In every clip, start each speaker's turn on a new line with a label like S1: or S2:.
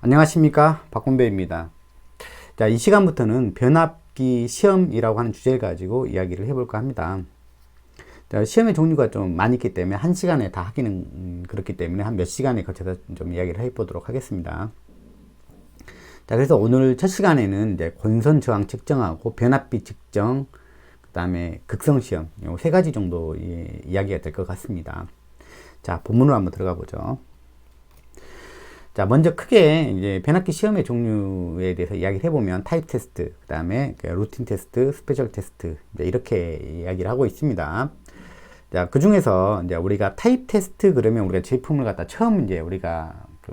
S1: 안녕하십니까, 박건배입니다. 자, 이 시간부터는 변압기 시험이라고 하는 주제를 가지고 이야기를 해볼까 합니다. 자, 시험의 종류가 좀 많이 있기 때문에 한 시간에 다 하기는 그렇기 때문에 한 몇 시간에 걸쳐서 좀 이야기를 해보도록 하겠습니다. 자, 그래서 오늘 첫 시간에는 이제 권선 저항 측정하고 변압비 측정, 그 다음에 극성 시험, 요 세 가지 정도 이야기가 될 것 같습니다. 자, 본문으로 한번 들어가 보죠. 자, 먼저 크게 이제 변압기 시험의 종류에 대해서 이야기를 해보면 타입 테스트, 그 다음에 루틴 테스트, 스페셜 테스트, 이렇게 이야기를 하고 있습니다. 자, 그 중에서 이제 우리가 타입 테스트 그러면 우리가 제품을 갖다 처음 이제 우리가 그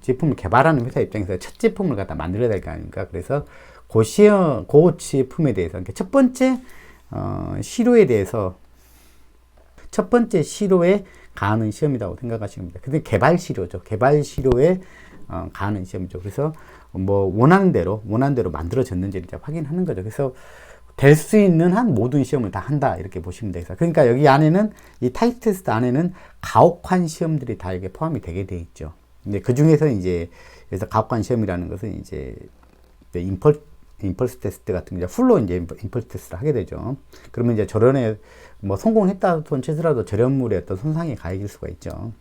S1: 제품을 개발하는 회사 입장에서 첫 제품을 갖다 만들어야 될 거 아닙니까? 그래서 그 시험, 그 제품에 대해서 첫 번째 시료에 대해서 첫 번째 시료에 가하는 시험이라고 생각하시면 됩니다. 근데 개발 시료죠. 개발 시료에 가하는 시험이죠. 그래서 뭐 원하는 대로 만들어졌는지를 이제 확인하는 거죠. 그래서 될 수 있는 한 모든 시험을 다 한다 이렇게 보시면 되겠어요. 그러니까 여기 안에는 이 타입 테스트 안에는 가혹한 시험들이 다 이게 포함이 되게 돼 있죠. 근데 그 중에서 이제 그래서 가혹한 시험이라는 것은 이제 임펄스 테스트 같은 게 풀로 이제 임펄스 테스트를 하게 되죠. 그러면 이제 저런에 뭐 성공했다 돈 치더라도 저렴물에 어떤 손상이 가해질 수가 있죠.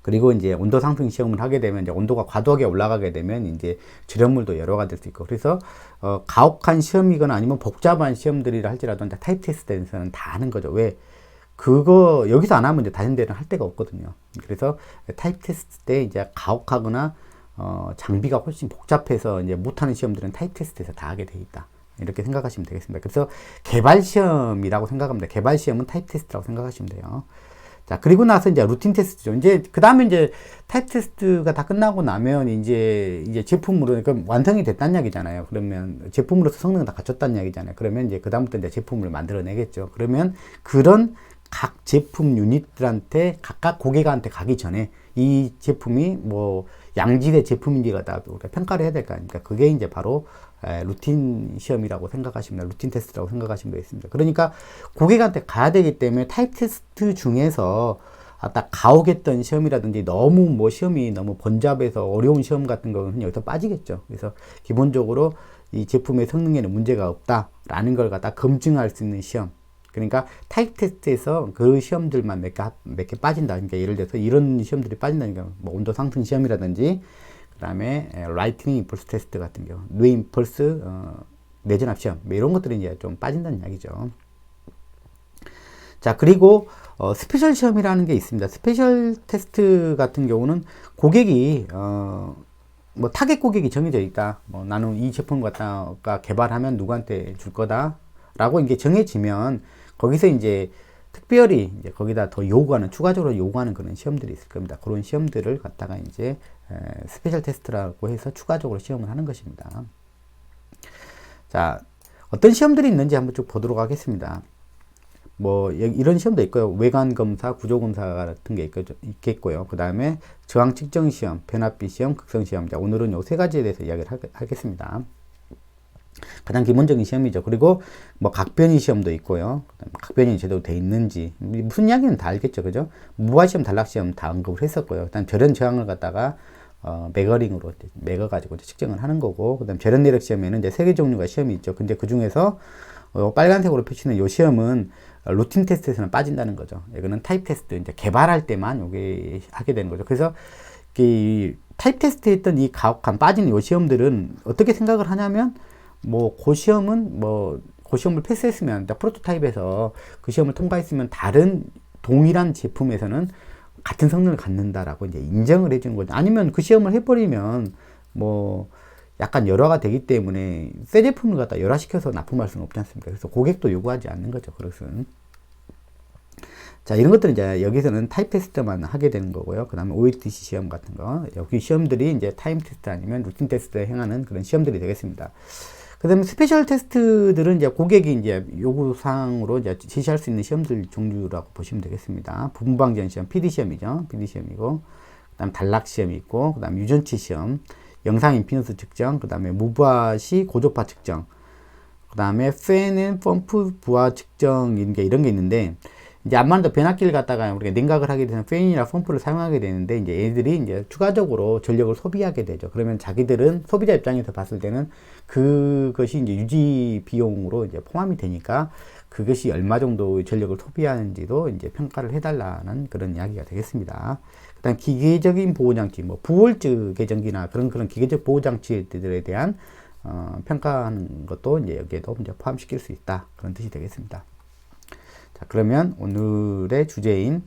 S1: 그리고 이제 온도 상승 시험을 하게 되면 이제 온도가 과도하게 올라가게 되면 이제 저렴물도 열화가 될 수 있고 그래서 가혹한 시험이거나 아니면 복잡한 시험들이라 할지라도 이제 타입 테스트에서는 다 하는 거죠. 왜? 그거 여기서 안 하면 이제 다른 데는 할 데가 없거든요. 그래서 타입 테스트 때 이제 가혹하거나 장비가 훨씬 복잡해서 이제 못하는 시험들은 타입 테스트에서 다 하게 돼 있다. 이렇게 생각하시면 되겠습니다. 그래서 개발 시험이라고 생각합니다. 개발 시험은 타입 테스트라고 생각하시면 돼요. 자, 그리고 나서 이제 루틴 테스트죠. 이제 그 다음에 이제 타입 테스트가 다 끝나고 나면 이제 제품으로 그러니까 완성이 됐다는 이야기잖아요. 그러면 제품으로서 성능을 다 갖췄다는 이야기잖아요. 그러면 이제 그 다음부터 이제 제품을 만들어내겠죠. 그러면 그런 각 제품 유닛들한테 각각 고객한테 가기 전에 이 제품이 뭐 양질의 제품인지가 다 우리가 평가를 해야 될 거 아닙니까? 그게 이제 바로 루틴 시험이라고 생각하시면 루틴 테스트라고 생각하시면 되겠습니다. 그러니까 고객한테 가야 되기 때문에 타입 테스트 중에서 딱 가오겠던 시험이라든지 너무 뭐 시험이 너무 번잡해서 어려운 시험 같은 거는 여기서 빠지겠죠. 그래서 기본적으로 이 제품의 성능에는 문제가 없다라는 걸 갖다 검증할 수 있는 시험. 그러니까 타입 테스트에서 그 시험들만 몇 개 빠진다. 그러니까 예를 들어서 이런 시험들이 빠진다니까 뭐 온도 상승 시험이라든지 그 다음에 라이트닝 임펄스 테스트 같은 경우 뇌 임펄스 뇌전압 시험 뭐 이런 것들이 이제 좀 빠진다는 이야기죠. 자, 그리고 스페셜 시험이라는 게 있습니다. 스페셜 테스트 같은 경우는 고객이 뭐 타겟 고객이 정해져 있다. 뭐 나는 이 제품 갖다가 개발하면 누구한테 줄 거다라고 이게 정해지면 거기서 이제 특별히 이제 거기다 더 요구하는 추가적으로 요구하는 그런 시험들이 있을 겁니다. 그런 시험들을 갖다가 이제 스페셜 테스트라고 해서 추가적으로 시험을 하는 것입니다. 자, 어떤 시험들이 있는지 한번 쭉 보도록 하겠습니다. 뭐 이런 시험도 있고요. 외관 검사, 구조 검사 같은 게 있겠고요. 그 다음에 저항 측정 시험, 변압비 시험, 극성 시험. 자, 오늘은 요 세 가지에 대해서 이야기를 하겠습니다. 가장 기본적인 시험이죠. 그리고 뭐 각변이 시험도 있고요. 각변이 제대로 돼 있는지 무슨 이야기는 다 알겠죠, 그죠? 무화 시험, 단락 시험 다 언급을 했었고요. 일단 절연 저항을 갖다가 매거링으로 매거가지고 측정을 하는 거고, 그다음 절연 내력 시험에는 이제 세 개 종류가 시험이 있죠. 근데 그 중에서 빨간색으로 표시는 요 시험은 루틴 테스트에서는 빠진다는 거죠. 이거는 타입 테스트 이제 개발할 때만 요게 하게 되는 거죠. 그래서 이 타입 테스트에 있던 이 가혹한 빠진 요 시험들은 어떻게 생각을 하냐면 그 시험은 그 시험을 패스했으면, 프로토타입에서 그 시험을 통과했으면 다른 동일한 제품에서는 같은 성능을 갖는다라고 이제 인정을 해주는 거죠. 아니면 그 시험을 해버리면 약간 열화가 되기 때문에 새 제품을 갖다 열화시켜서 납품할 수는 없지 않습니까? 그래서 고객도 요구하지 않는 거죠. 그것은. 자, 이런 것들은 이제 여기서는 타입 테스트만 하게 되는 거고요. 그 다음에 OLTC 시험 같은 거. 여기 시험들이 이제 타임 테스트 아니면 루틴 테스트에 행하는 그런 시험들이 되겠습니다. 그 다음에 스페셜 테스트들은 이제 고객이 이제 요구사항으로 이제 제시할 수 있는 시험들 종류라고 보시면 되겠습니다. 분방전 시험, PD 시험이죠. PD 시험이고, 그 다음 단락 시험이 있고, 그 다음 유전치 시험, 영상 임피던스 측정, 그 다음에 무부하 시 고조파 측정, 그 다음에 팬 앤 펌프 부하 측정 이런 게 있는데, 이제 암만도 변압기를 갖다가 우리가 냉각을 하게 되면 팬이나 펌프를 사용하게 되는데 이제 얘들이 이제 추가적으로 전력을 소비하게 되죠. 그러면 자기들은 소비자 입장에서 봤을 때는 그것이 이제 유지 비용으로 이제 포함이 되니까 그것이 얼마 정도 전력을 소비하는지도 이제 평가를 해달라는 그런 이야기가 되겠습니다. 그다음 기계적인 보호장치, 뭐 부월즈 계정기나 그런 기계적 보호장치들에 대한 평가하는 것도 이제 여기에도 이제 포함시킬 수 있다, 그런 뜻이 되겠습니다. 자, 그러면 오늘의 주제인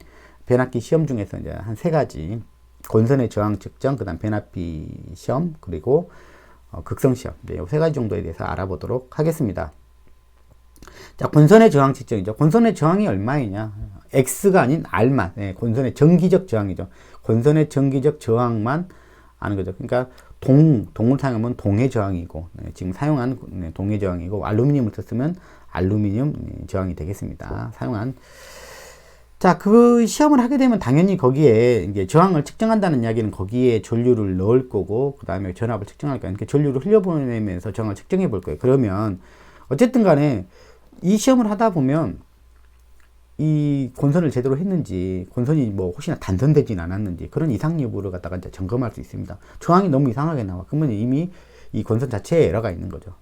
S1: 변압기 시험 중에서 이제 한 세 가지, 권선의 저항 측정, 그 다음 변압기 시험, 그리고 극성 시험, 이제 이 세 가지 정도에 대해서 알아보도록 하겠습니다. 자, 권선의 저항 측정이죠. 권선의 저항이 얼마이냐? X가 아닌 R만, 네, 권선의 정기적 저항이죠. 권선의 정기적 저항만 아는 거죠. 그러니까 동을 사용하면 동의 저항이고, 네, 지금 사용한 동의 저항이고, 알루미늄을 썼으면 알루미늄 저항이 되겠습니다. 사용한. 자, 그 시험을 하게 되면 당연히 거기에 이제 저항을 측정한다는 이야기는 거기에 전류를 넣을 거고, 그 다음에 전압을 측정할 거예요. 그러니까 전류를 흘려보내면서 저항을 측정해 볼 거예요. 그러면 어쨌든 간에 이 시험을 하다 보면 이 권선을 제대로 했는지, 권선이 뭐 혹시나 단선되진 않았는지, 그런 이상 여부를 갖다가 이제 점검할 수 있습니다. 저항이 너무 이상하게 나와. 그러면 이미 이 권선 자체에 에러가 있는 거죠.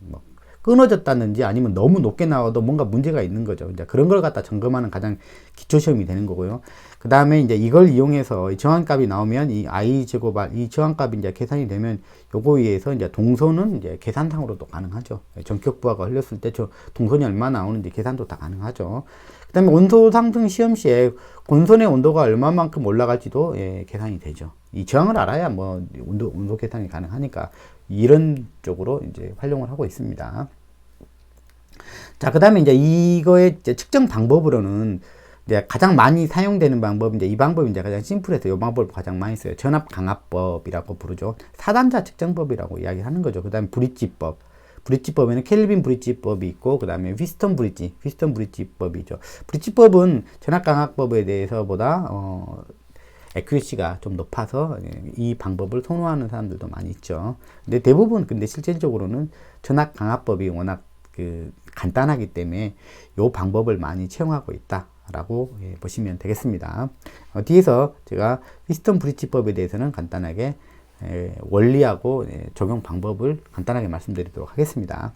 S1: 뭐 끊어졌다든지 아니면 너무 높게 나와도 뭔가 문제가 있는 거죠. 이제 그런 걸 갖다 점검하는 가장 기초 시험이 되는 거고요. 그 다음에 이제 이걸 이용해서 저항값이 나오면 이 I 제곱 R, 이 저항값이 이제 계산이 되면 요거에 의해서 이제 동선은 이제 계산상으로도 가능하죠. 전격 부하가 흘렸을 때 저 동선이 얼마 나오는지 계산도 다 가능하죠. 그 다음에 온도 상승 시험 시에 권선의 온도가 얼마만큼 올라갈지도 계산이 되죠. 이 저항을 알아야 뭐 온도 계산이 가능하니까 이런 쪽으로 이제 활용을 하고 있습니다. 자, 그 다음에 이제 이거의 이제 측정 방법으로는 이제 가장 많이 사용되는 방법이 이제 이 방법이 이제 가장 심플해서 이 방법을 가장 많이 써요. 전압 강압법이라고 부르죠. 사단자 측정법이라고 이야기하는 거죠. 그 다음에 브릿지법. 브릿지법에는 켈빈 브릿지법이 있고, 그 다음에 휘스턴 브릿지법이죠. 브릿지법은 전압 강압법에 대해서보다 에큐리시가 좀 높아서 이 방법을 선호하는 사람들도 많이 있죠. 근데 대부분 근데 실질적으로는 전압 강압법이 워낙 간단하기 때문에 이 방법을 많이 채용하고 있다라고 보시면 되겠습니다. 뒤에서 제가 휘스턴 브릿지법에 대해서는 간단하게 원리하고 적용 방법을 간단하게 말씀드리도록 하겠습니다.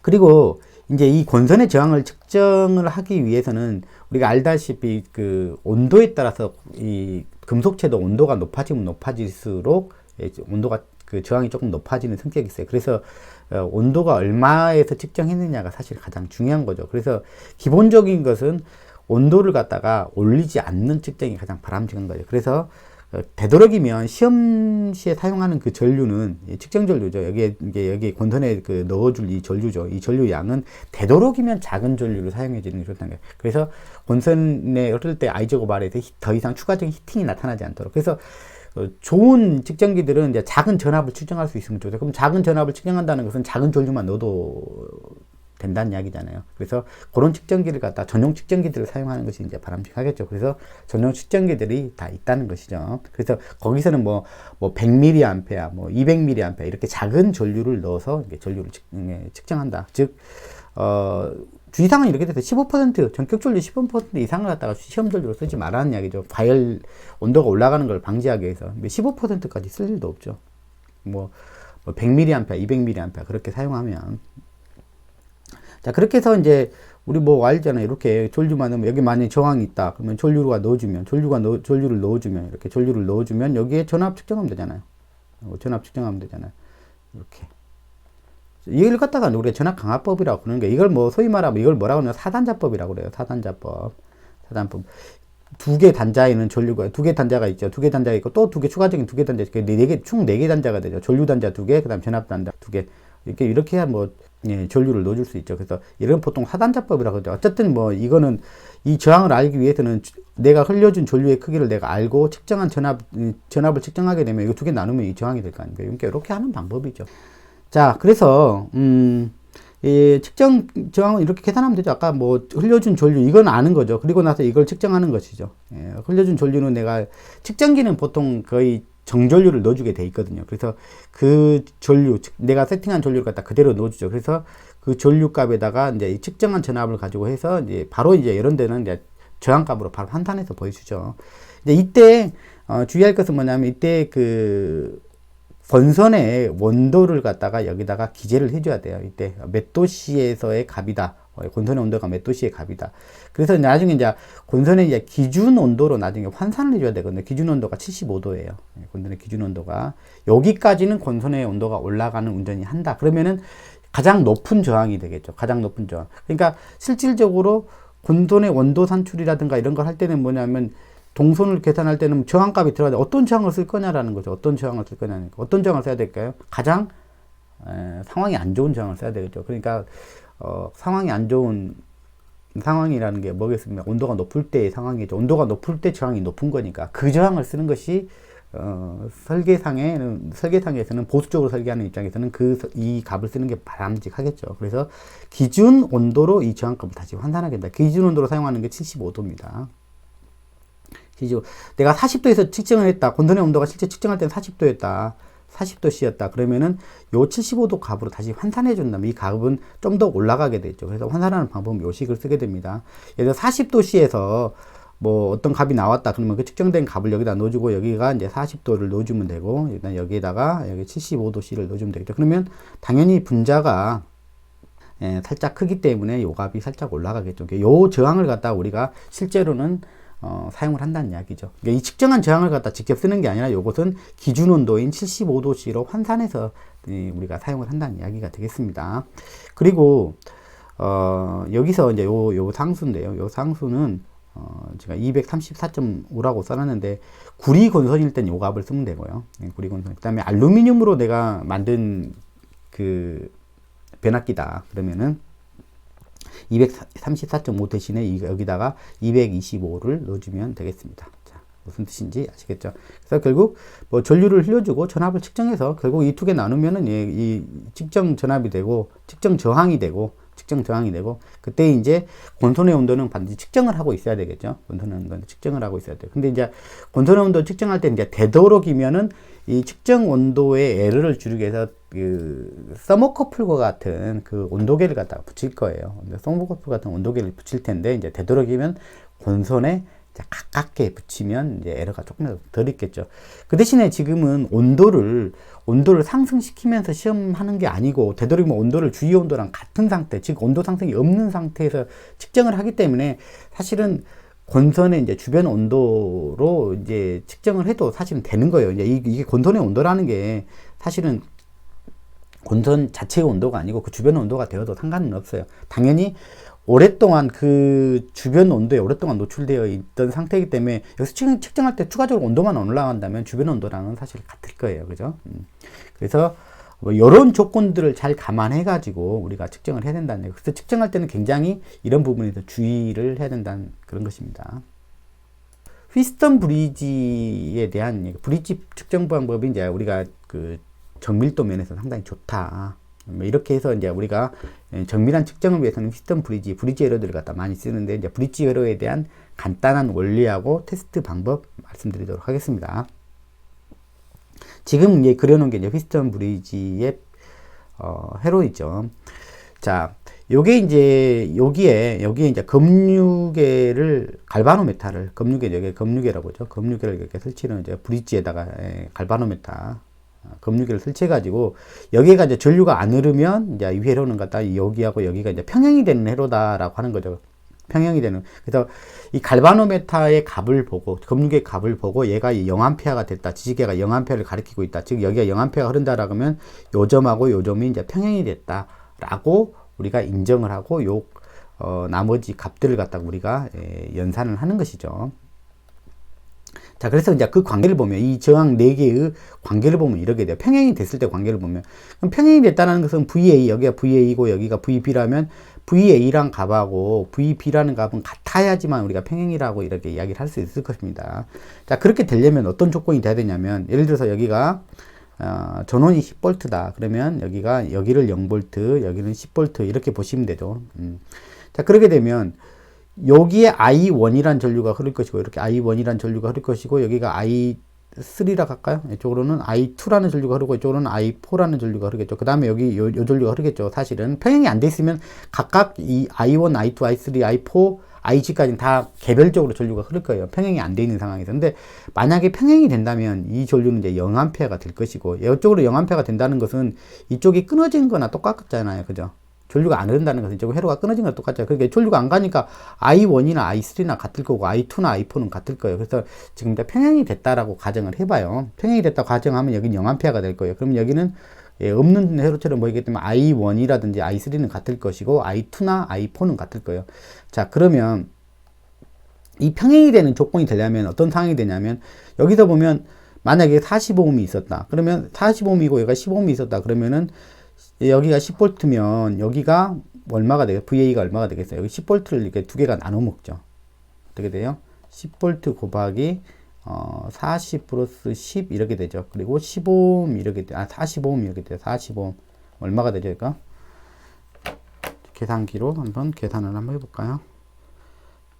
S1: 그리고 이제 이 권선의 저항을 측정을 하기 위해서는 우리가 알다시피 그 온도에 따라서 이 금속체도 온도가 높아지면 높아질수록 온도가 그 저항이 조금 높아지는 성격이 있어요. 그래서 온도가 얼마에서 측정했느냐가 사실 가장 중요한 거죠. 그래서 기본적인 것은 온도를 갖다가 올리지 않는 측정이 가장 바람직한 거죠. 그래서 되도록이면 시험 시에 사용하는 그 전류는 측정 전류죠. 여기 권선에 그 넣어줄 이 전류죠. 이 전류 양은 되도록이면 작은 전류를 사용해 주는 게 좋다는 거예요. 그래서 권선에 흐를 때 I 제곱 R에서 더 이상 추가적인 히팅이 나타나지 않도록. 그래서 좋은 측정기들은 이제 작은 전압을 측정할 수 있으면 좋죠. 그럼 작은 전압을 측정한다는 것은 작은 전류만 넣어도 된다는 이야기잖아요. 그래서 그런 측정기를 갖다 전용 측정기들을 사용하는 것이 이제 바람직하겠죠. 그래서 전용 측정기들이 다 있다는 것이죠. 그래서 거기서는 뭐 100mA, 뭐 200mA 이렇게 작은 전류를 넣어서 전류를 측정한다. 즉, 주의사항은 이렇게 돼서 15% 전격 전류 15% 이상을 갖다가 시험 전류로 쓰지 말라는 이야기죠. 과열 온도가 올라가는 걸 방지하기 위해서 15%까지 쓸 일도 없죠. 뭐 100mA, 200mA 그렇게 사용하면. 자, 그렇게 해서 이제 우리 뭐 알잖아요. 이렇게 전류만 넣으면 여기 만약에 저항이 있다. 그러면 전류를 넣어주면 이렇게 전류를 넣어주면 여기에 전압 측정하면 되잖아요. 전압 측정하면 되잖아요. 이렇게. 이걸 갖다가 우리가 전압 강압법이라고 그러는 게, 이걸 뭐 소위 말하면 이걸 뭐라고 하냐면 사단자법이라고 그래요. 사단법. 두 개 단자에는 전류가, 두 개 단자가 있죠. 두 개 단자가 있고 또 두 개 추가적인 두 개 단자, 총 네 개 단자가 되죠. 전류 단자 두 개, 그 다음 전압 단자 두 개. 이렇게 해야 뭐 전류를 넣어줄 수 있죠. 그래서 이런 보통 하단자법이라고 하죠. 어쨌든 뭐 이거는 이 저항을 알기 위해서는 내가 흘려준 전류의 크기를 내가 알고 측정한 전압을 측정하게 되면 이거 두 개 나누면 이 저항이 될 거 아닙니까? 이렇게 하는 방법이죠. 자, 그래서 이 측정 저항은 이렇게 계산하면 되죠. 아까 뭐 흘려준 전류 이건 아는 거죠. 그리고 나서 이걸 측정하는 것이죠. 흘려준 전류는 내가 측정기는 보통 거의 정전류를 넣어주게 돼 있거든요. 그래서 그 전류, 내가 세팅한 전류를 갖다 그대로 넣어주죠. 그래서 그 전류값에다가 이제 이 측정한 전압을 가지고 해서 이제 바로 이제 이런 데는 이제 저항값으로 바로 환산해서 보여주죠. 이제 이때 주의할 것은 뭐냐면 이때 그 권선의 원도를 갖다가 여기다가 기재를 해줘야 돼요. 이때 몇 도씨에서의 값이다. 권선의 온도가 몇 도씨의 값이다. 그래서 나중에 이제 권선의 이제 기준 온도로 나중에 환산을 해줘야 되거든요. 기준 온도가 75도예요. 권선의 기준 온도가. 여기까지는 권선의 온도가 올라가는 운전이 한다. 그러면은 가장 높은 저항이 되겠죠. 가장 높은 저항. 그러니까 실질적으로 권선의 원도 산출이라든가 이런 걸 할 때는 뭐냐면 동선을 계산할 때는 저항값이 들어가야 돼. 어떤 저항을 쓸 거냐라는 거죠. 어떤 저항을 쓸 거냐니까. 어떤 저항을 써야 될까요? 가장 상황이 안 좋은 저항을 써야 되겠죠. 그러니까 상황이 안 좋은 상황이라는 게 뭐겠습니까? 온도가 높을 때의 상황이죠. 온도가 높을 때 저항이 높은 거니까 그 저항을 쓰는 것이 설계상에서는 보수적으로 설계하는 입장에서는 이 값을 쓰는 게 바람직하겠죠. 그래서 기준 온도로 이 저항값을 다시 환산하게 된다. 기준 온도로 사용하는 게 75도입니다. 내가 40도에서 측정을 했다. 권선의 온도가 실제 측정할 때는 40도였다. 40도씨였다. 그러면은 요 75도 값으로 다시 환산해 준다면 이 값은 좀 더 올라가게 되죠. 그래서 환산하는 방법은 요 식을 쓰게 됩니다. 예를 들어 40도씨에서 뭐 어떤 값이 나왔다. 그러면 그 측정된 값을 여기다 넣어주고 여기가 이제 40도를 넣어주면 되고 일단 여기에다가 여기 75도씨를 넣어주면 되겠죠. 그러면 당연히 분자가 살짝 크기 때문에 요 값이 살짝 올라가겠죠. 요 저항을 갖다가 우리가 실제로는 사용을 한다는 이야기죠. 그러니까 이 측정한 저항을 갖다 직접 쓰는 게 아니라 이것은 기준 온도인 75도씨로 환산해서 우리가 사용을 한다는 이야기가 되겠습니다. 그리고 여기서 이제 요 상수인데요. 요 상수는 제가 234.5라고 써놨는데 구리 권선일 땐 요 값을 쓰면 되고요. 구리 권선. 그다음에 알루미늄으로 내가 만든 그 변압기다. 그러면은 234.5 대신에 여기다가 225를 넣어주면 되겠습니다. 자, 무슨 뜻인지 아시겠죠? 그래서 결국 뭐 전류를 흘려주고 전압을 측정해서 결국 이 두 개 나누면은 이 측정 전압이 되고 측정 저항이 되고 그때 이제 권선의 온도는 반드시 측정을 하고 있어야 되겠죠. 권선의 온도는 측정을 하고 있어야 돼요. 근데 이제 권선의 온도 측정할 때 이제 되도록이면은 이 측정 온도의 에러를 줄이기 위해서 그 서모커플과 같은 그 온도계를 갖다가 붙일 거예요. 서모커플 같은 온도계를 붙일 텐데 이제 되도록이면 권선에 가깝게 붙이면 이제 에러가 조금 덜 있겠죠. 그 대신에 지금은 온도를 상승시키면서 시험하는 게 아니고 되도록이면 온도를 주위 온도랑 같은 상태, 즉 온도 상승이 없는 상태에서 측정을 하기 때문에 사실은 권선의 이제 주변 온도로 이제 측정을 해도 사실은 되는 거예요. 이제 이게 권선의 온도라는 게 사실은 권선 자체의 온도가 아니고 그 주변 온도가 되어도 상관은 없어요. 당연히 오랫동안 그 주변 온도에 오랫동안 노출되어 있던 상태이기 때문에 여기서 측정할 때 추가적으로 온도만 올라간다면 주변 온도랑은 사실 같을 거예요. 그죠? 그래서 뭐 이런 조건들을 잘 감안해 가지고 우리가 측정을 해야 된다는 거예요. 그래서 측정할 때는 굉장히 이런 부분에서 주의를 해야 된다는 그런 것입니다. 휘스턴 브리지에 대한 브리지 측정 방법이 이제 우리가 그 정밀도 면에서 상당히 좋다. 이렇게 해서 이제 우리가 정밀한 측정을 위해서는 휘스턴 브리지 에러들을 갖다 많이 쓰는데 이제 브리지 에러에 대한 간단한 원리하고 테스트 방법 말씀드리도록 하겠습니다. 지금 이제 그려놓은 게 이제 휘스턴 브리지의 회로이죠. 자, 요게 이제 여기에 이제 검유계를 갈바노메타를 검유계라고 하죠. 검유계를 이렇게 설치는 이제 브리지에다가 갈바노메타 검유계를 설치해가지고 여기가 이제 전류가 안 흐르면 이제 이 회로는 갖다 여기하고 여기가 이제 평행이 되는 회로다라고 하는 거죠. 평행이 되는. 그래서 이 갈바노메타의 값을 보고 검유계 값을 보고 얘가 0A가 됐다. 지지계가 0A를 가리키고 있다. 즉 여기가 0A가 흐른다라고 하면 요 점하고 요 점이 이제 평행이 됐다라고 우리가 인정을 하고 요 나머지 값들을 갖다가 우리가 연산을 하는 것이죠. 자, 그래서 이제 그 관계를 보면 이 저항 4개의 관계를 보면 이렇게 돼요. 평행이 됐을 때 관계를 보면. 그럼 평행이 됐다는 것은 VA, 여기가 VA이고 여기가 VB라면 VA랑 값하고 VB라는 값은 같아야지만 우리가 평행이라고 이렇게 이야기를 할 수 있을 것입니다. 자, 그렇게 되려면 어떤 조건이 돼야 되냐면 예를 들어서 여기가 전원이 10V다. 그러면 여기를 0V, 여기는 10V 이렇게 보시면 되죠. 자, 그렇게 되면 여기에 I1이란 전류가 흐를 것이고 이렇게 I1이란 전류가 흐를 것이고 여기가 I2 I3라 할까요? 이쪽으로는 I2라는 전류가 흐르고 이쪽으로는 I4라는 전류가 흐르겠죠. 그 다음에 여기 요 전류가 흐르겠죠. 사실은 평행이 안 돼 있으면 각각 이 I1, I2, I3, I4, IG까지는 다 개별적으로 전류가 흐를 거예요. 평행이 안 돼 있는 상황에서. 근데 만약에 평행이 된다면 이 전류는 이제 0A가 될 것이고, 이쪽으로 0A가 된다는 것은 이쪽이 끊어진 거나 똑같잖아요. 그죠? 전류가 안 흐른다는 것은 이쪽 회로가 끊어진 거나 똑같죠. 그러니까 전류가 안 가니까 I1이나 I3나 같을 거고 I2나 I4는 같을 거예요. 그래서 지금 일단 평행이 됐다라고 가정을 해봐요. 평행이 됐다고 가정하면 여기는 0A가 될 거예요. 그러면 여기는 없는 회로처럼 보이기 때문에 I1이라든지 I3는 같을 것이고 I2나 I4는 같을 거예요. 자, 그러면 이 평행이 되는 조건이 되려면 어떤 상황이 되냐면, 여기서 보면 만약에 45ohm이 있었다. 그러면 45ohm이고 여기가 15ohm이 있었다. 그러면은 여기가 10V면 여기가 얼마가 되겠어요? VA가 얼마가 되겠어요? 여기 10V를 이렇게 두 개가 나눠 먹죠. 어떻게 돼요? 10V 곱하기 40 플러스 10 이렇게 되죠. 그리고 15ohm 이렇게 돼. 45ohm 이렇게 돼요. 45ohm 얼마가 되죠? 그러니까 계산기로 한번 계산을 한번 해볼까요?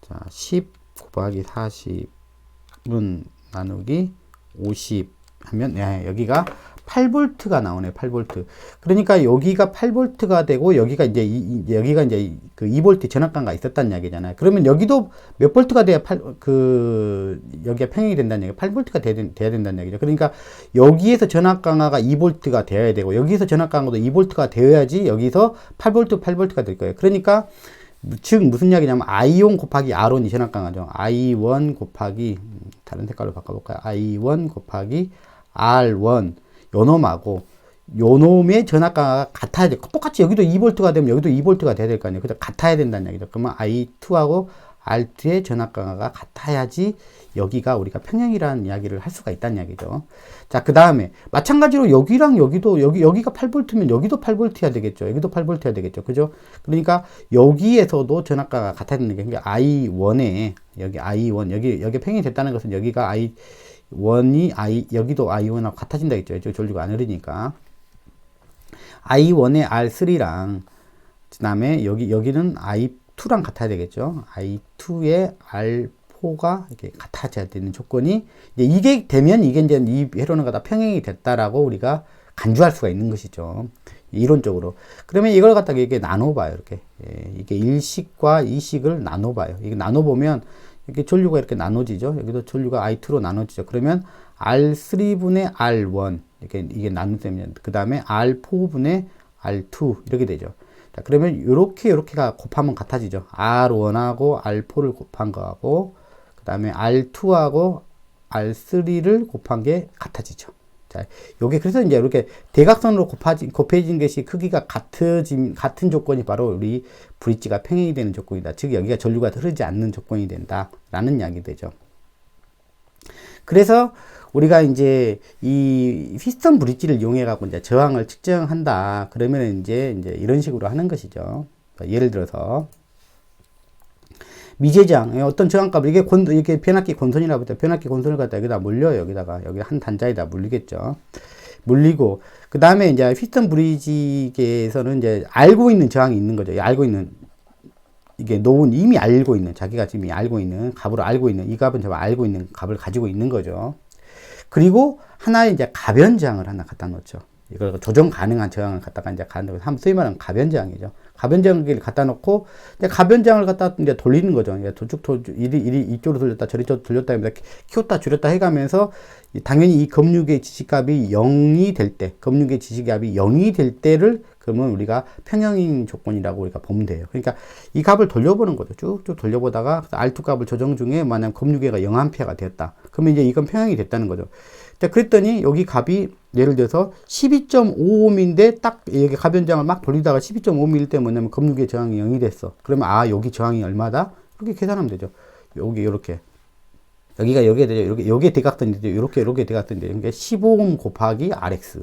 S1: 자, 10 곱하기 40은 나누기 50 하면 여기가 8V가 나오네. 8V. 그러니까 여기가 8V가 되고 여기가 이제 여기가 이제 그 2V 전압관가 있었다는 이야기잖아요. 그러면 여기도 몇 V가 돼야 여기가 평행이 된다는 얘기예요. 8V가 돼야 된다는 얘기죠. 그러니까 여기에서 전압 강화가 2V가 되어야 되고 여기서 전압 강화도 2V가 되어야지 여기서 8V가 될 거예요. 그러니까 즉 무슨 이야기냐면 I1 곱하기 R1이 전압 강화죠. I1 곱하기 다른 색깔로 바꿔볼까요? I1 곱하기 R1 요놈하고 요놈의 전압 강화가 같아야 돼. 똑같이 여기도 2V가 되면 여기도 2V가 돼야 될 거 아니에요. 그래서 같아야 된다는 얘기죠. 그러면 I2하고 R2의 전압 강화가 같아야지 여기가 우리가 평행이라는 이야기를 할 수가 있다는 이야기죠. 자, 그 다음에 마찬가지로 여기랑 여기도 여기가 8V면 여기도 8V야 되겠죠. 여기도 8V야 되겠죠. 그죠? 그러니까 여기에서도 전압 강화가 같아야 되는 게, 그러니까 I1에 여기 I1 여기 평행이 됐다는 것은 여기가 I1이 여기도 I1하고 같아진다 했죠. 이쪽 전류가 안 흐르니까. I1의 R3랑 그 다음에 여기는 I2랑 같아야 되겠죠. I2의 R4가 이렇게 같아져야 되는 조건이, 이게 되면 이게 이제 이 회로는 다 평행이 됐다라고 우리가 간주할 수가 있는 것이죠. 이론적으로. 그러면 이걸 갖다가 이렇게 나눠봐요. 이렇게. 이게 1식과 2식을 나눠봐요. 이게 나눠보면 이렇게 전류가 이렇게 나눠지죠. 여기도 전류가 I2로 나눠지죠. 그러면 R3분의 R1 이게 나누면 그 다음에 R4분의 R2 이렇게 되죠. 자, 그러면 이렇게가 곱하면 같아지죠. R1하고 R4를 곱한 거하고 그 다음에 R2하고 R3를 곱한 게 같아지죠. 자, 요게 그래서 이제 이렇게 대각선으로 곱해진 것이 크기가 같은 조건이 바로 우리 브릿지가 평행이 되는 조건이다. 즉 여기가 전류가 흐르지 않는 조건이 된다라는 이야기 되죠. 그래서 우리가 이제 이 피스톤 브릿지를 이용해 갖고 이제 저항을 측정한다. 그러면 이제 이런 식으로 하는 것이죠. 예를 들어서 미제장 어떤 저항값을 이게 변압기 권선이라고 했다. 변압기 권선을 갖다 여기다 물려요. 여기 한 단자에다 물리겠죠. 물리고 그 다음에 이제 피스톤 브릿지에서는 이제 알고 있는 저항이 있는 거죠. 알고 있는 이게 이미 알고 있는 자기가 지금 알고 있는 값으로 알고 있는 이 값은 제가 알고 있는 값을 가지고 있는 거죠. 그리고 하나의 이제 가변 저항을 하나 갖다 놓죠. 이걸 조정 가능한 저항을 갖다가 이제 소위 말하는 가변 저항이죠. 가변 저항기를 갖다 놓고 이제 가변 저항을 갖다 이제 돌리는 거죠. 이리 이쪽으로 돌렸다 저리쪽으로 돌렸다 하면서 키웠다 줄였다 해가면서 당연히 이 검육의 지시값이 0이 될 때, 검육의 지시값이 0이 될 때를 그러면 우리가 평형인 조건이라고 우리가 보면 돼요. 그러니까 이 값을 돌려보는 거죠. 쭉쭉 돌려보다가 R2 값을 조정 중에 만약 검육계가 0A가 되었다. 그러면 이제 이건 평형이 됐다는 거죠. 자, 그랬더니 여기 값이 예를 들어서 12.5ohm인데 딱 여기 가변장을 막 돌리다가 12.5ohm일 때 뭐냐면 검육의 저항이 0이 됐어. 그러면 여기 저항이 얼마다? 이렇게 계산하면 되죠. 여기 이렇게. 여기가 여기에 되죠. 여기에 대각선인데 이렇게 대각선인데 그러니까 15ohm 곱하기 RX.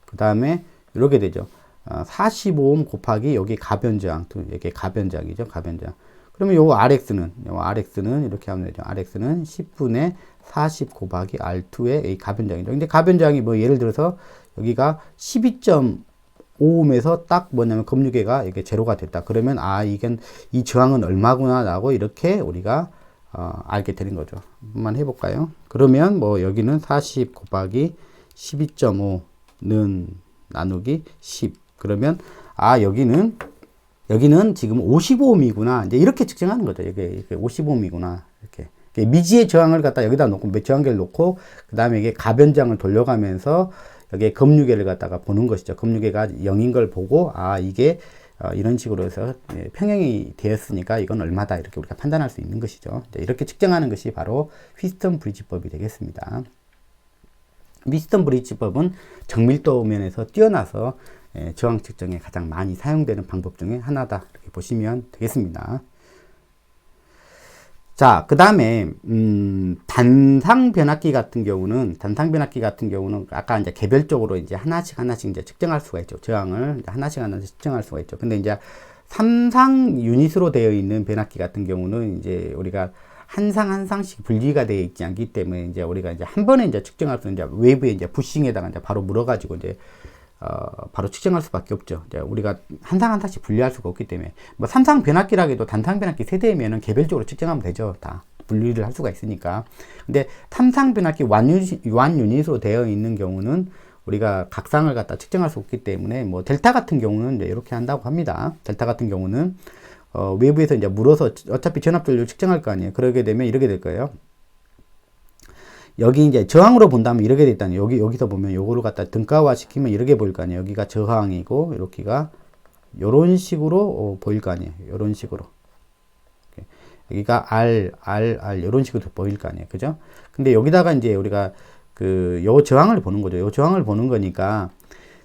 S1: 그 다음에 이렇게 되죠. 45ohm 곱하기 여기 가변저항, 이게 가변저항이죠. 가변저항. 그러면 요 RX는 이렇게 하면 되죠. RX는 10분의 40 곱하기 R2의 이 가변저항이죠. 근데 가변저항이 뭐 예를 들어서 여기가 12.5ohm에서 딱 뭐냐면 검유계가 이게 제로가 됐다. 그러면 이건 이 저항은 얼마구나 라고 이렇게 우리가 알게 되는 거죠. 한번 해볼까요? 그러면 뭐 여기는 40 곱하기 12.5는 나누기 10. 그러면 여기는 지금 55ohm이구나. 이제 이렇게 측정하는 거죠. 이게 55ohm이구나. 이렇게. 미지의 저항을 갖다 여기다 놓고, 저항계를 놓고, 그 다음에 이게 가변장을 돌려가면서 여기에 검유계를 갖다가 보는 것이죠. 검유계가 0인 걸 보고, 이게 이런 식으로 해서 평형이 되었으니까 이건 얼마다 이렇게 우리가 판단할 수 있는 것이죠. 이렇게 측정하는 것이 바로 휘스턴 브리지법이 되겠습니다. 휘스턴 브리지법은 정밀도 면에서 뛰어나서 저항 측정에 가장 많이 사용되는 방법 중에 하나다 이렇게 보시면 되겠습니다. 자, 그 다음에 단상 변압기 같은 경우는 아까 이제 개별적으로 이제 하나씩 이제 측정할 수가 있죠. 저항을 하나씩 측정할 수가 있죠. 근데 이제 3상 유닛으로 되어 있는 변압기 같은 경우는 이제 우리가 한 상씩 분리가 되어 있지 않기 때문에 이제 우리가 이제 한 번에 이제 측정할 수 있는 이제 외부에 이제 부싱에다가 이제 바로 물어가지고 이제 바로 측정할 수밖에 없죠. 이제 우리가 한 상씩 분리할 수가 없기 때문에 뭐 3상 변압기라 해도 단상 변압기 세대면은 개별적으로 측정하면 되죠. 다 분리를 할 수가 있으니까. 근데 3상 변압기 완 유닛으로 되어 있는 경우는 우리가 각상을 갖다 측정할 수 없기 때문에 뭐 델타 같은 경우는 이제 이렇게 한다고 합니다. 델타 같은 경우는 외부에서 이제 물어서 어차피 전압 전류 측정할 거 아니에요. 그러게 되면 이렇게 될 거예요. 여기 이제 저항으로 본다면 이렇게 돼 있다는 여기서 보면 요거를 갖다 등가화 시키면 이렇게 보일 거 아니에요. 여기가 저항이고 이렇게가 요런 식으로 보일 거 아니에요. 요런 식으로. 여기가 R 요런 식으로 보일 거 아니에요. 그죠? 근데 여기다가 이제 우리가 요 저항을 보는 거죠. 요 저항을 보는 거니까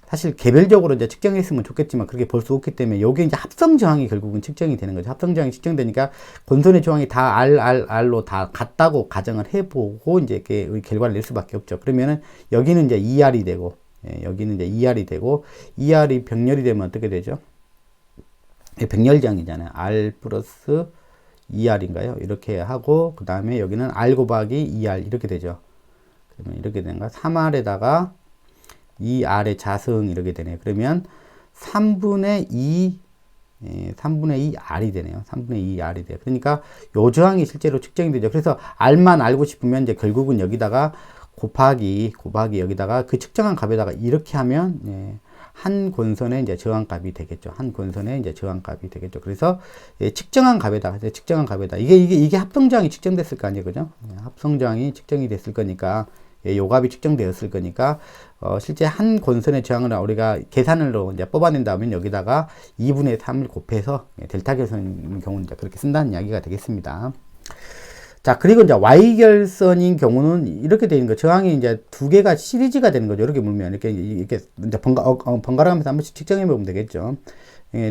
S1: 사실 개별적으로 이제 측정했으면 좋겠지만 그렇게 볼 수 없기 때문에 요게 이제 합성 저항이 결국은 측정이 되는 거죠. 합성 저항이 측정되니까 권선의 저항이 다 R로 다 같다고 가정을 해보고 이제 이렇게 결과를 낼 수밖에 없죠. 그러면은 여기는 이제 ER이 되고, 여기는 이제 ER이 되고, ER이 병렬이 되면 어떻게 되죠? 병렬 저항이잖아요. R 플러스 ER인가요? 이렇게 하고, 그 다음에 여기는 R 곱하기 ER 이렇게 되죠. 그러면 이렇게 되는가? 3R에다가 2R의 자성 이렇게 되네요. 그러면 3분의 2 R이 되네요. 3분의 2 R이 돼요. 그러니까 요 저항이 실제로 측정이 되죠. 그래서 R만 알고 싶으면 이제 결국은 여기다가 곱하기 여기다가 그 측정한 값에다가 이렇게 하면 한 권선의 이제 저항값이 되겠죠. 한 권선의 이제 저항값이 되겠죠. 그래서 측정한 값에다가 이게 합성저항이 측정됐을 거 아니에요. 그죠? 합성저항이 측정이 됐을 거니까 요 값이 측정되었을 거니까 실제 한 권선의 저항을 우리가 계산으로 이제 뽑아낸다면 여기다가 2분의 3을 곱해서 델타 결선인 경우는 이제 그렇게 쓴다는 이야기가 되겠습니다. 자, 그리고 이제 Y결선인 경우는 이렇게 되는 거, 저항이 이제 두 개가 시리즈가 되는 거죠. 이렇게 물면 이렇게 이제 번갈아 가면서 한 번씩 측정해 보면 되겠죠.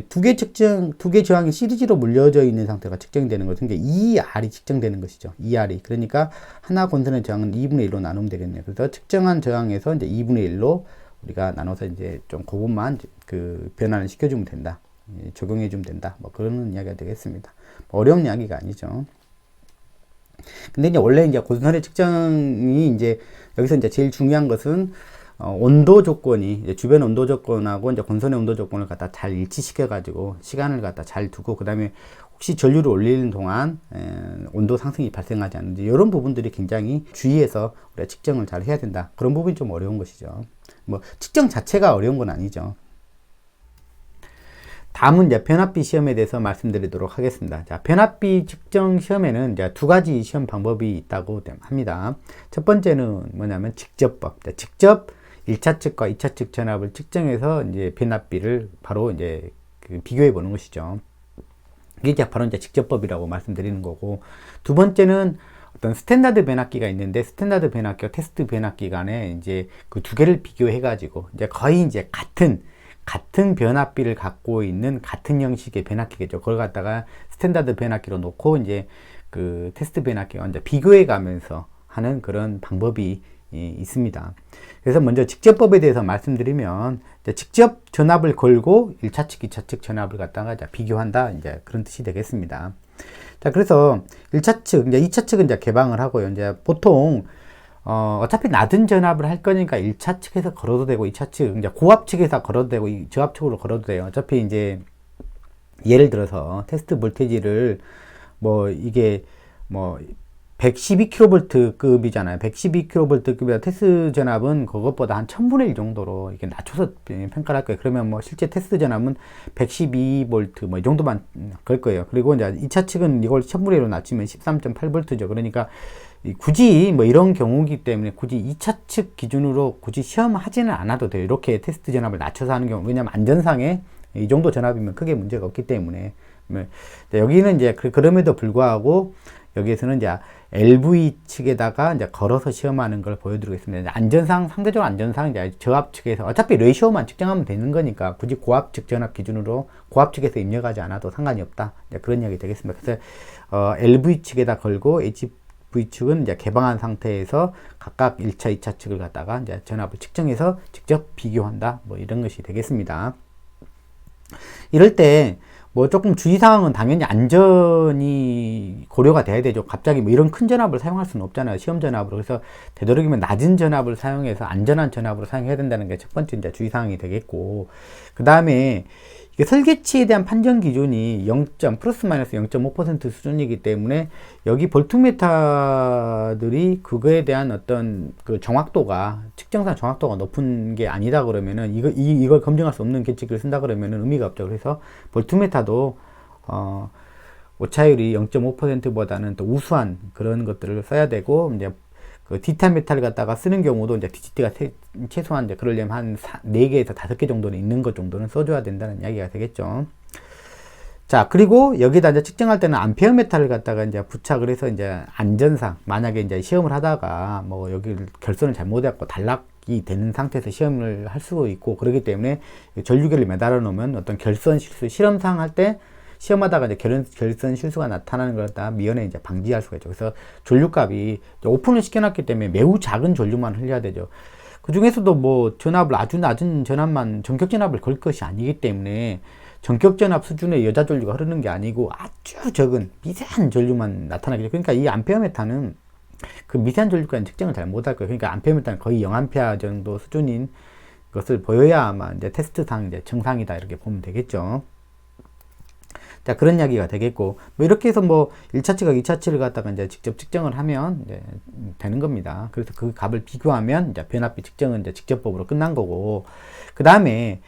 S1: 두 개 저항이 시리즈로 물려져 있는 상태가 측정이 되는 거죠. 그러니까 2R이 측정되는 것이죠. 2R이. 그러니까 하나 권선의 저항은 2분의 1로 나누면 되겠네요. 그래서 측정한 저항에서 이제 2분의 1로 우리가 나눠서 이제 좀 그것만 변환을 시켜주면 된다. 적용해주면 된다. 뭐 그런 이야기가 되겠습니다. 어려운 이야기가 아니죠. 근데 이제 원래 이제 권선의 측정이 이제 여기서 이제 제일 중요한 것은 온도 조건이 이제 주변 온도 조건하고 이제 권선의 온도 조건을 갖다 잘 일치시켜 가지고 시간을 갖다 잘 두고 그다음에 혹시 전류를 올리는 동안 온도 상승이 발생하지 않는지 이런 부분들이 굉장히 주의해서 우리가 측정을 잘 해야 된다. 그런 부분이 좀 어려운 것이죠. 뭐 측정 자체가 어려운 건 아니죠. 다음은 이제 변압비 시험에 대해서 말씀드리도록 하겠습니다. 자, 변압비 측정 시험에는 이제 두 가지 시험 방법이 있다고 합니다. 첫 번째는 뭐냐면 직접법. 직접 1차 측과 2차 측 전압을 측정해서 이제 변압비를 바로 이제 비교해 보는 것이죠. 이게 이제 바로 이제 직접법이라고 말씀드리는 거고, 두 번째는 어떤 스탠다드 변압기가 있는데 스탠다드 변압기와 테스트 변압기 간에 이제 그 두 개를 비교해 가지고 이제 거의 이제 같은 변압비를 갖고 있는 같은 형식의 변압기겠죠. 그걸 갖다가 스탠다드 변압기로 놓고 이제 그 테스트 변압기와 이제 비교해 가면서 하는 그런 방법이 있습니다. 그래서 먼저 직접법에 대해서 말씀드리면 이제 직접 전압을 걸고 1차 측, 2차 측 전압을 갖다가 이제 비교한다. 이제 그런 뜻이 되겠습니다. 자, 그래서 1차 측, 이제 2차 측은 이제 개방을 하고요. 이제 보통 어차피 낮은 전압을 할 거니까 1차 측에서 걸어도 되고 2차 측, 이제 고압 측에서 걸어도 되고 저압 측으로 걸어도 돼요. 어차피 이제 예를 들어서 테스트 볼테이지를 뭐 이게 뭐 112kV급이잖아요. 112kV급이라 테스트 전압은 그것보다 한 1000분의 1 정도로 이렇게 낮춰서 평가를 할 거예요. 그러면 뭐 실제 테스트 전압은 112V 뭐 이 정도만 걸 거예요. 그리고 이제 2차 측은 이걸 1000분의 1로 낮추면 13.8V죠. 그러니까 굳이 뭐 이런 경우이기 때문에 굳이 2차 측 기준으로 굳이 시험하지는 않아도 돼요. 이렇게 테스트 전압을 낮춰서 하는 경우. 왜냐면 안전상에 이 정도 전압이면 크게 문제가 없기 때문에. 여기는 이제 그럼에도 불구하고 여기에서는 이제 LV 측에다가 이제 걸어서 시험하는 걸 보여드리겠습니다. 안전상, 상대적으로 안전상 이제 저압 측에서 어차피 레이쇼만 측정하면 되는 거니까 굳이 고압 측 전압 기준으로 고압 측에서 입력하지 않아도 상관이 없다. 그런 이야기 되겠습니다. 그래서 LV 측에다 걸고 HV 측은 이제 개방한 상태에서 각각 1차, 2차 측을 갖다가 이제 전압을 측정해서 직접 비교한다. 뭐 이런 것이 되겠습니다. 이럴 때 뭐 조금 주의사항은 당연히 안전이 고려가 돼야 되죠. 갑자기 뭐 이런 큰 전압을 사용할 수는 없잖아요. 시험 전압으로. 그래서 되도록이면 낮은 전압을 사용해서 안전한 전압으로 사용해야 된다는 게 첫 번째 이제 주의사항이 되겠고, 그 다음에 이게 설계치에 대한 판정 기준이 0. 플러스 마이너스 0.5% 수준이기 때문에 여기 볼트메타들이 그거에 대한 어떤 그 정확도가, 측정상 정확도가 높은 게 아니다 그러면은 이걸 검증할 수 없는 계측을 쓴다 그러면은 의미가 없죠. 그래서 볼트메타도 오차율이 0.5%보다는 더 우수한 그런 것들을 써야 되고, 이제 그 디지털 메탈을 갖다가 쓰는 경우도 이제 DGT가 최소한 이제 그러려면 한 4개에서 5개 정도는 있는 것 정도는 써줘야 된다는 이야기가 되겠죠. 자, 그리고 여기다 이제 측정할 때는 암페어 메탈을 갖다가 이제 부착을 해서 이제 안전상, 만약에 이제 시험을 하다가 뭐 여기 결선을 잘못해갖고 단락이 되는 상태에서 시험을 할 수도 있고, 그렇기 때문에 전류계를 매달아 놓으면 어떤 결선 실수, 실험상 할 때 시험하다가 이제 결선 실수가 나타나는 걸 다 미연에 이제 방지할 수가 있죠. 그래서 전류값이 오픈을 시켜놨기 때문에 매우 작은 전류만 흘려야 되죠. 그 중에서도 뭐 전압을 아주 낮은 전압만, 전격 전압을 걸 것이 아니기 때문에 전격 전압 수준의 여자 전류가 흐르는 게 아니고 아주 적은 미세한 전류만 나타나겠죠. 그러니까 이 암페어메타는 그 미세한 전류까지 측정을 잘 못할 거예요. 그러니까 암페어메타는 거의 0A 정도 수준인 것을 보여야 아마 이제 테스트상 이제 정상이다 이렇게 보면 되겠죠. 자, 그런 이야기가 되겠고, 뭐 이렇게 해서 뭐 1차 측과 2차 측을 갖다가 이제 직접 측정을 하면 이제 되는 겁니다. 그래서 그 값을 비교하면 이제 변압비 측정은 이제 직접법으로 끝난 거고, 그 다음에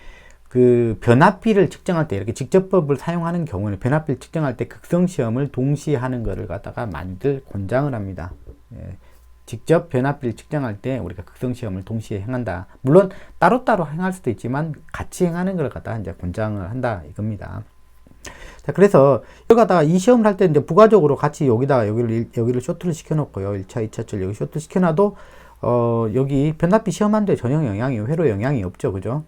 S1: 그 변압비를 측정할 때 이렇게 직접법을 사용하는 경우는 변압비를 측정할 때 극성 시험을 동시에 하는 거를 갖다가 많이들 권장을 합니다. 예. 직접 변압비를 측정할 때 우리가 극성 시험을 동시에 행한다. 물론 따로따로 행할 수도 있지만 같이 행하는 걸 갖다가 이제 권장을 한다 이겁니다. 자, 그래서 여기다가 이 시험을 할 때 이제 부가적으로 같이 여기다가 여기를 쇼트를 시켜놓고요. 1차, 2차 줄 여기 쇼트 시켜놔도 여기 변압비 시험하는데 전혀 회로 영향이 없죠. 그죠?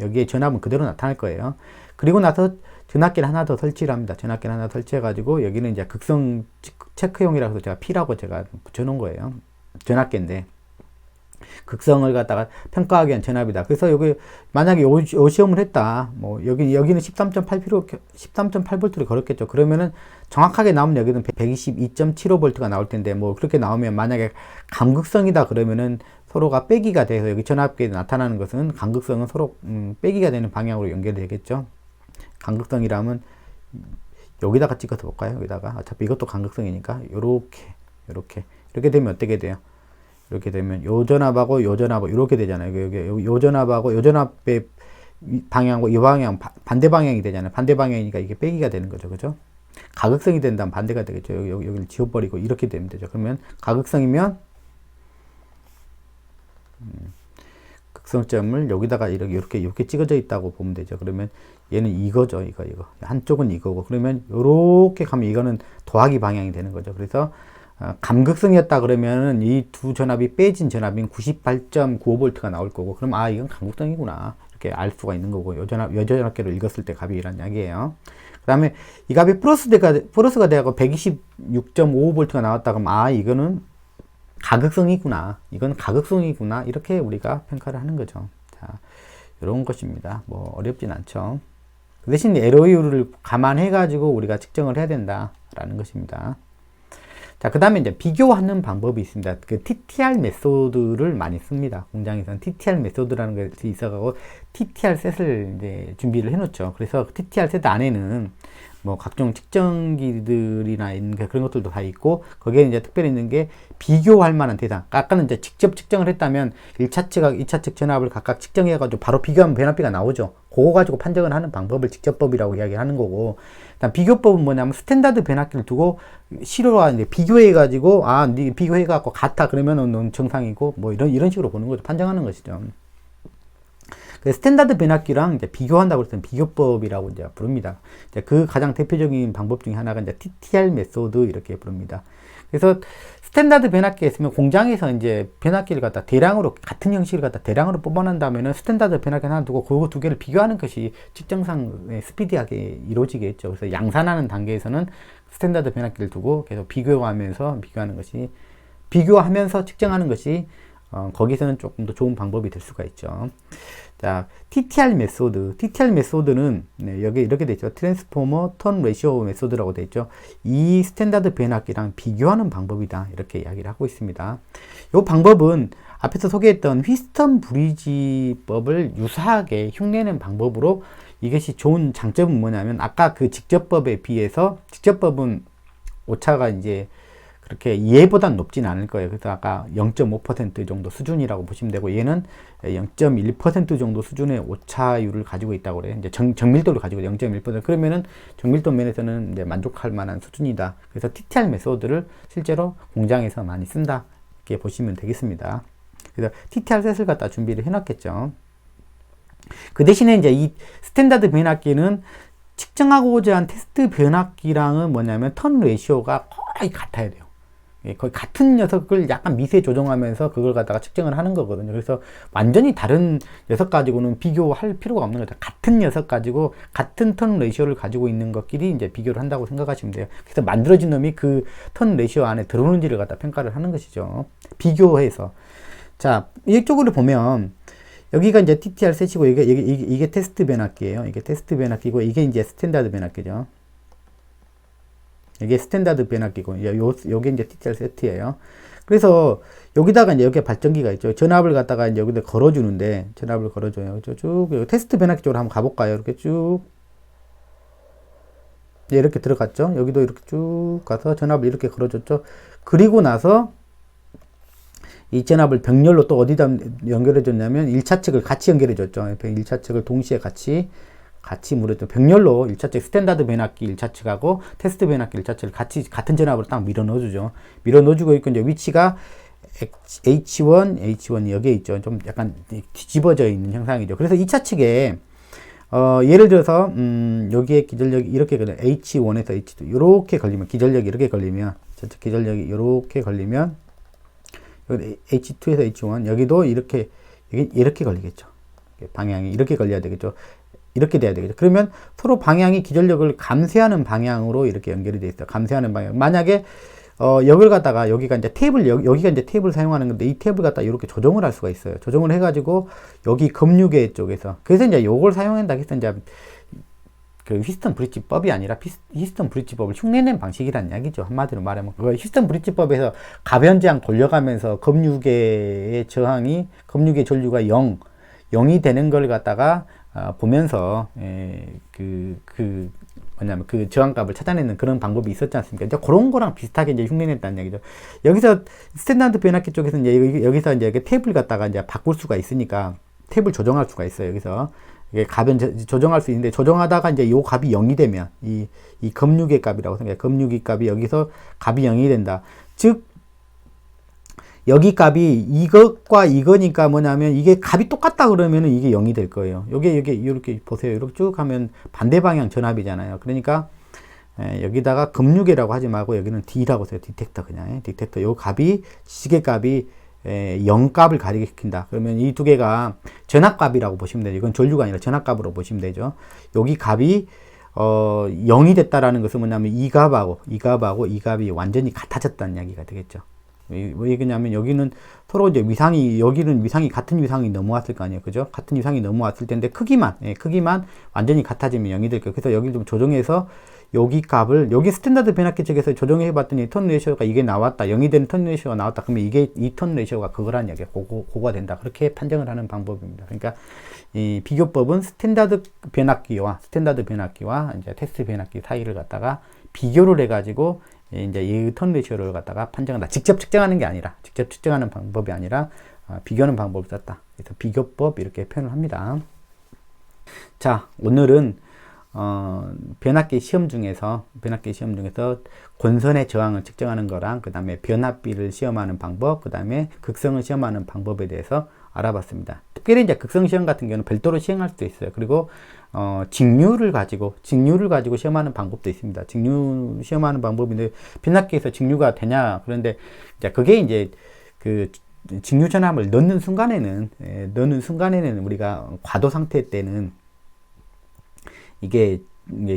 S1: 여기에 전압은 그대로 나타날 거예요. 그리고 나서 전압기를 하나 더 설치를 합니다. 전압기를 하나 설치해가지고 여기는 이제 극성 체크용이라서 제가 P라고 제가 붙여놓은 거예요. 전압기인데. 극성을 갖다가 평가하기 위한 전압이다. 그래서 여기 만약에 요 시험을 했다. 뭐 여기는 13.8V를 걸었겠죠. 그러면은 정확하게 나오면 여기는 122.75V가 나올 텐데, 뭐 그렇게 나오면 만약에 감극성이다 그러면은 서로가 빼기가 돼서 여기 전압계에 나타나는 것은 감극성은 서로 빼기가 되는 방향으로 연결이 되겠죠. 감극성이라면 여기다가 찍어서 볼까요? 여기다가 어차피 이것도 감극성이니까 이렇게 되면 어떻게 돼요? 이렇게 되면 요 전압하고 요 전압하고 이렇게 되잖아요. 여기 요 전압하고 요 전압의 방향하고 이 방향 반대 방향이 되잖아요. 반대 방향이니까 이게 빼기가 되는 거죠. 그죠? 가극성이 된다면 반대가 되겠죠. 여기를 지워버리고 이렇게 되면 되죠. 그러면 가극성이면 극성점을 여기다가 이렇게 찍어져 있다고 보면 되죠. 그러면 얘는 이거죠. 이거. 한쪽은 이거고. 그러면 요렇게 가면 이거는 더하기 방향이 되는 거죠. 그래서 감극성이었다 그러면은 이 두 전압이 빼진 전압인 98.95V가 나올 거고, 그럼 이건 감극성이구나 이렇게 알 수가 있는 거고, 여전압계로 읽었을 때 값이 이란 이야기예요. 그 다음에 이 값이 플러스가 돼가고 126.55V가 나왔다 그러면 이거는 가극성이구나, 이건 가극성이구나, 이렇게 우리가 평가를 하는 거죠. 자, 이런 것입니다. 뭐 어렵진 않죠. 그 대신 LOU를 감안해 가지고 우리가 측정을 해야 된다라는 것입니다. 자, 그 다음에 이제 비교하는 방법이 있습니다. 그 TTR 메소드를 많이 씁니다. 공장에서는 TTR 메소드라는 것이 있어가고 TTR 셋을 이제 준비를 해놓죠. 그래서 TTR 셋 안에는 뭐 각종 측정기들이나 있는 그런 것들도 다 있고, 거기에 이제 특별히 있는 게 비교할 만한 대상. 아까는 이제 직접 측정을 했다면 1차 측하고 2차 측 전압을 각각 측정해가지고 바로 비교하면 변압비가 나오죠. 그거 가지고 판정을 하는 방법을 직접법이라고 이야기하는 거고, 일단 비교법은 뭐냐면 스탠다드 변압기를 두고 시료와 이제 비교해가지고 비교해갖고 같아 그러면은 정상이고 뭐 이런 식으로 보는 거죠. 판정하는 것이죠. 그 스탠다드 변압기랑 이제 비교한다고 해서 비교법이라고 이제 부릅니다. 이제 그 가장 대표적인 방법 중에 하나가 이제 TTR 메소드 이렇게 부릅니다. 그래서 스탠다드 변압기에 있으면 공장에서 이제 변압기를 갖다 대량으로 같은 형식을 갖다 대량으로 뽑아낸다면은 스탠다드 변압기 하나 두고 그거 두 개를 비교하는 것이 측정상 스피디하게 이루어지겠죠. 그래서 양산하는 단계에서는 스탠다드 변압기를 두고 계속 비교하면서 측정하는 것이 거기서는 조금 더 좋은 방법이 될 수가 있죠. 자, TTR 메소드는 여기 이렇게 돼 있죠. 트랜스포머 턴 레시오 메소드라고 돼 있죠. 이 스탠다드 변압기랑 비교하는 방법이다. 이렇게 이야기를 하고 있습니다. 이 방법은 앞에서 소개했던 휘스턴 브리지법을 유사하게 흉내낸 방법으로, 이것이 좋은 장점은 뭐냐면 아까 그 직접법에 비해서 직접법은 오차가 이제 그렇게 얘보단 높지는 않을 거예요. 그래서 아까 0.5% 정도 수준이라고 보시면 되고, 얘는 0.1% 정도 수준의 오차율을 가지고 있다고 그래요. 이제 정밀도를 가지고 0.1%. 그러면은 정밀도 면에서는 이제 만족할 만한 수준이다. 그래서 TTR 메소드를 실제로 공장에서 많이 쓴다. 이렇게 보시면 되겠습니다. 그래서 TTR 셋을 갖다 준비를 해놨겠죠. 그 대신에 이제 이 스탠다드 변압기는 측정하고자 한 테스트 변압기랑은 뭐냐면 턴 레시오가 거의 같아야 돼요. 거의 같은 녀석을 약간 미세 조정하면서 그걸 갖다가 측정을 하는 거거든요. 그래서 완전히 다른 녀석 가지고는 비교할 필요가 없는 거죠. 같은 녀석 가지고 같은 턴 레시오를 가지고 있는 것끼리 이제 비교를 한다고 생각하시면 돼요. 그래서 만들어진 놈이 그 턴 레시오 안에 들어오는지를 갖다 평가를 하는 것이죠. 비교해서. 자, 이쪽으로 보면 여기가 이제 TTR 셋이고 이게 테스트 변압기예요. 이게 테스트 변압기고 이게 이제 스탠다드 변압기죠. 이게 스탠다드 변압기고, 요게 이제 TTR 세트예요. 그래서 여기다가 이제 여기 발전기가 있죠. 전압을 갖다가 이제 여기다 걸어주는데, 전압을 걸어줘요. 쭉, 테스트 변압기 쪽으로 한번 가볼까요? 이렇게 쭉. 이렇게 들어갔죠. 여기도 이렇게 쭉 가서 전압을 이렇게 걸어줬죠. 그리고 나서 이 전압을 병렬로 또 어디다 연결해줬냐면 1차 측을 같이 연결해줬죠. 1차 측을 동시에 같이 물어줘. 병렬로 1차 측 스탠다드 변압기 1차 측하고 테스트 변압기 1차 측을 같은 전압으로 딱 밀어 넣어주죠. 밀어 넣어주고 있고, 이제 위치가 H1이 여기에 있죠. 좀 약간 뒤집어져 있는 형상이죠. 그래서 2차 측에, 예를 들어서, 여기에 기전력이 이렇게 걸리면, H1에서 H2, 요렇게 걸리면, 기전력이 이렇게 걸리면, 전체 기전력이 요렇게 걸리면, H2에서 H1, 여기도 이렇게 걸리겠죠. 방향이 이렇게 걸려야 되겠죠. 이렇게 돼야 되겠죠. 그러면 서로 방향이 기전력을 감쇄하는 방향으로 이렇게 연결이 되어 있어요. 감쇄하는 방향. 만약에 여기를 갖다가 여기가 이제 여기가 이제 탭을 사용하는 건데, 이 탭을 갖다 이렇게 조정을 할 수가 있어요. 조정을 해가지고 여기 검유계 쪽에서, 그래서 이제 요걸 사용한다 해서 이제 그 휘스턴 브릿지법이 아니라 휘스턴 브릿지법을 흉내낸 방식이라는 이야기죠. 한마디로 말하면 그 휘스턴 브릿지법에서 가변제한 돌려가면서 검유계의 검유계 전류가 0이 되는 걸 갖다가 보면서 뭐냐면 그 저항값을 찾아내는 그런 방법이 있었지 않습니까? 이제 그런 거랑 비슷하게 이제 흉내냈다는 얘기죠. 여기서 스탠다드 변압기 쪽에서 이제 여기서 이제 탭을 갖다가 이제 바꿀 수가 있으니까 탭을 조정할 수가 있어요. 여기서 이게 조정할 수 있는데, 조정하다가 이제 요 값이 0이 되면 이 검유계 값이라고 생각해요. 검유계 값이 여기서 값이 0이 된다. 즉 여기 값이 이것과 이거니까 뭐냐면 이게 값이 똑같다 그러면은 이게 0이 될 거예요. 요게 이렇게 보세요. 이렇게 쭉 하면 반대 방향 전압이잖아요. 그러니까 여기다가 검유계라고 하지 말고 여기는 D라고 써요. 디텍터 그냥. 디텍터 요 값이 시계값이 0값을 가리킨다. 그러면 이 두 개가 전압값이라고 보시면 되죠. 이건 전류가 아니라 전압값으로 보시면 되죠. 여기 값이 0이 됐다라는 것은 뭐냐면 이 값하고 이 값이 완전히 같아졌다는 이야기가 되겠죠. 왜 그러냐면 여기는 서로 이제 여기는 같은 위상이 넘어왔을 거 아니에요. 그죠? 같은 위상이 넘어왔을 텐데 크기만 완전히 같아지면 0이 될 거예요. 그래서 여기를 좀 조정해서 여기 값을, 여기 스탠다드 변압기 쪽에서 조정해 봤더니 턴 레이셔가 이게 나왔다. 0이 되는 턴 레이셔가 나왔다. 그러면 이게 이 턴 레이셔가 그거란 얘기야. 그거가 된다. 그렇게 판정을 하는 방법입니다. 그러니까 이 비교법은 스탠다드 변압기와 이제 테스트 변압기 사이를 갖다가 비교를 해가지고 이제 이 턴 레이셔를 갖다가 판정한다. 직접 측정하는 게 아니라, 직접 측정하는 방법이 아니라 비교하는 방법을 썼다. 그래서 비교법 이렇게 표현을 합니다. 자, 오늘은 변압기 시험 중에서 권선의 저항을 측정하는 거랑 그 다음에 변압비를 시험하는 방법, 그 다음에 극성을 시험하는 방법에 대해서 알아봤습니다. 특별히 이제 극성 시험 같은 경우는 별도로 시행할 수도 있어요. 그리고 직류를 가지고 시험하는 방법도 있습니다. 직류 시험하는 방법인데 변압기에서 직류가 되냐? 그런데 이제 그게 이제 그 직류 전압을 넣는 순간에는 우리가 과도 상태 때는 이게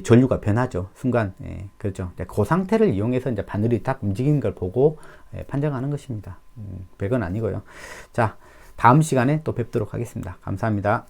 S1: 전류가 변하죠. 순간. 그렇죠. 그 상태를 이용해서 이제 바늘이 딱 움직이는 걸 보고 판정하는 것입니다. 별건 아니고요. 자, 다음 시간에 또 뵙도록 하겠습니다. 감사합니다.